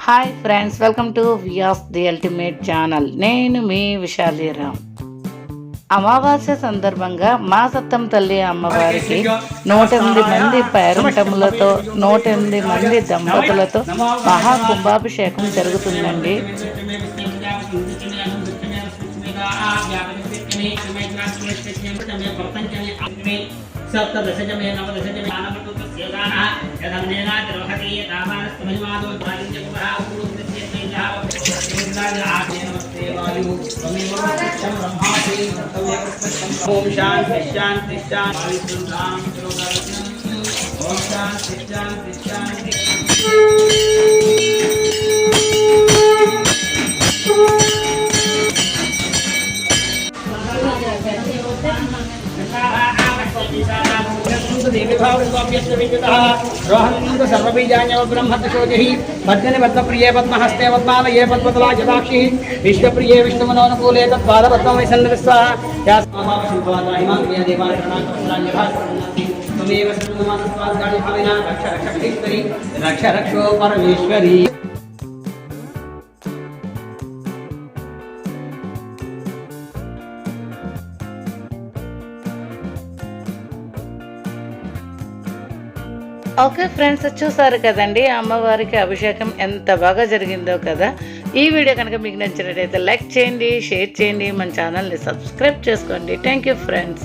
Hi friends, welcome to Vyas the ultimate channel. నేను మీ విశాలీరామ్. అమావాస్య సందర్భంగా మా సత్తం తల్లి అమ్మవారికి 108 మంది పేరంటములతో 108 మంది దంపతులతో మహాకుంభాభిషేకం జరుగుతుందండి. सप्तदशजमे नवदशजमे आनमतुस्य दानः यदन्नेना द्रोहति तामानस्तु महिमादो भागिन्यकुमः उरुद्रस्य तेजः वक्रोद्राज नमस्ते वायु त्वमेव सत्यं ब्रह्मासि कर्तव्यकृतं ओम शांति शांति शांति ओम शांति शांति शांति ब्रह्मशोजि पद्मनि पद्मप्रिये पद्महस्ते पद्मालये पद्मतला जदाक्षि विश्वप्रिये विष्णुमनोनुकूले तत्पादपद्ममयि सन्निधिस्वा रक्ष रक्षो परमेश्वरी. ఓకే ఫ్రెండ్స్, చూసారు కదండి అమ్మవారికి అభిషేకం ఎంత బాగా జరిగిందో కదా. ఈ వీడియో కనుక మీకు నచ్చినట్టయితే లైక్ చేయండి, షేర్ చేయండి, మన ఛానల్ని సబ్స్క్రైబ్ చేసుకోండి. Thank you friends.